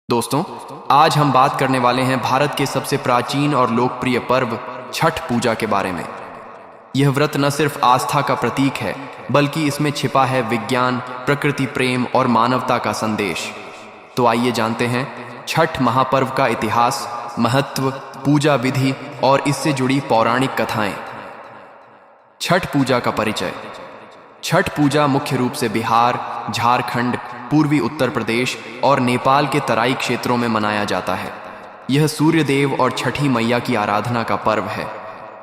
दोस्तों, आज हम बात करने वाले हैं भारत के सबसे प्राचीन और लोकप्रिय पर्व छठ पूजा के बारे में। यह व्रत न सिर्फ आस्था का प्रतीक है, बल्कि इसमें छिपा है विज्ञान, प्रकृति प्रेम और मानवता का संदेश। तो आइए जानते हैं छठ महापर्व का इतिहास, महत्व, पूजा विधि और इससे जुड़ी पौराणिक कथाएं। छठ पूजा का परिचय। छठ पूजा मुख्य रूप से बिहार, झारखंड, पूर्वी उत्तर प्रदेश और नेपाल के तराई क्षेत्रों में मनाया जाता है। यह सूर्य देव और छठी मैया की आराधना का पर्व है।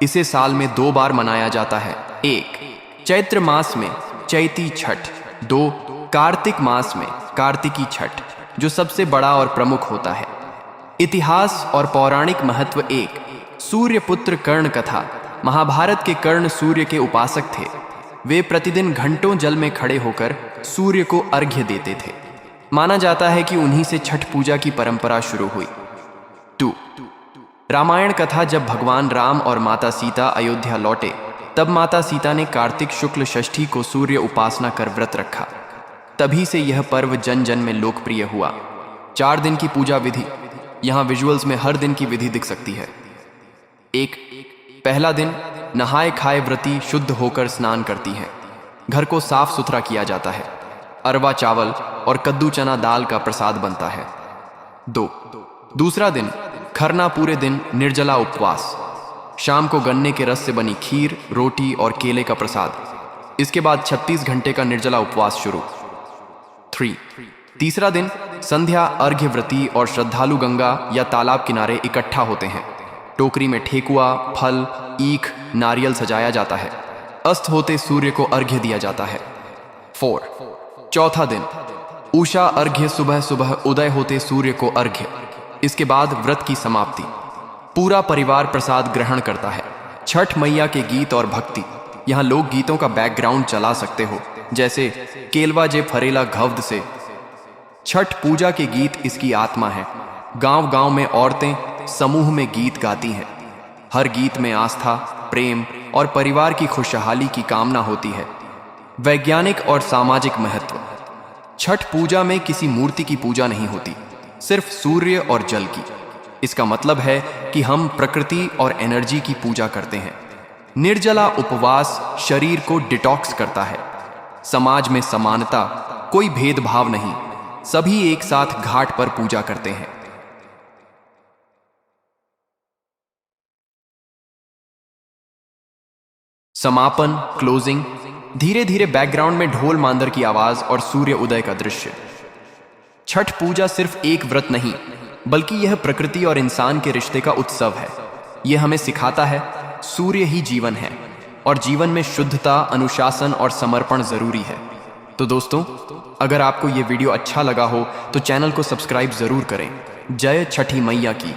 इसे साल में 2 बार मनाया जाता है। 1. चैत्र मास में चैती छठ। 2. कार्तिक मास में कार्तिकी छठ, जो सबसे बड़ा और प्रमुख होता है। इतिहास और पौराणिक महत्व। 1. सूर्य पुत्र कर्ण कथा। महाभारत के कर्ण सूर्य के उपासक थे। वे प्रतिदिन घंटों जल में खड़े होकर सूर्य को अर्घ्य देते थे। माना जाता है कि उन्हीं से छठ पूजा की परंपरा शुरू हुई। 2. रामायण कथा। जब भगवान राम और माता सीता अयोध्या लौटे, तब माता सीता ने कार्तिक शुक्ल षष्ठी को सूर्य उपासना कर व्रत रखा। तभी से यह पर्व जन जन में लोकप्रिय हुआ। 4 दिन की पूजा विधि। यहाँ विजुअल्स में हर दिन की विधि दिख सकती है। 1. पहला दिन, नहाए खाए व्रती शुद्ध होकर स्नान करती हैं। घर को साफ सुथरा किया जाता है। अरवा चावल और कद्दू चना दाल का प्रसाद बनता है। 2. दूसरा दिन, खरना। पूरे दिन निर्जला उपवास। शाम को गन्ने के रस से बनी खीर, रोटी और केले का प्रसाद। इसके बाद 36 घंटे का निर्जला उपवास शुरू। 3. तीसरा दिन, संध्या। अर्घ्य व्रती और श्रद्धालु गंगा या तालाब किनारे इकट्ठा होते हैं। टोकरी में ठेकुआ, फल, ईख, नारियल सजाया जाता है। अस्त होते सूर्य को अर्घ्य दिया जाता है। 4. चौथा दिन, उषा अर्घ्य। सुबह सुबह उदय होते सूर्य को अर्घ्य। इसके बाद व्रत की समाप्ति। पूरा परिवार प्रसाद ग्रहण करता है। छठ मैया के गीत और भक्ति। यहाँ लोक गीतों का बैकग्राउंड चला सकते हो, जैसे केलवा जे फरेला घवद से। छठ पूजा के गीत इसकी आत्मा है। गांव गांव में औरतें समूह में गीत गाती हैं। हर गीत में आस्था, प्रेम और परिवार की खुशहाली की कामना होती है। वैज्ञानिक और सामाजिक महत्व। छठ पूजा में किसी मूर्ति की पूजा नहीं होती, सिर्फ सूर्य और जल की। इसका मतलब है कि हम प्रकृति और एनर्जी की पूजा करते हैं। निर्जला उपवास शरीर को डिटॉक्स करता है। समाज में समानता, कोई भेदभाव नहीं, सभी एक साथ घाट पर पूजा करते हैं। समापन, क्लोजिंग। धीरे धीरे बैकग्राउंड में ढोल मांदर की आवाज और सूर्य उदय का दृश्य। छठ पूजा सिर्फ एक व्रत नहीं, बल्कि यह प्रकृति और इंसान के रिश्ते का उत्सव है। यह हमें सिखाता है सूर्य ही जीवन है और जीवन में शुद्धता, अनुशासन और समर्पण जरूरी है। तो दोस्तों, अगर आपको यह वीडियो अच्छा लगा हो तो चैनल को सब्सक्राइब जरूर करें। जय छठी मैया की।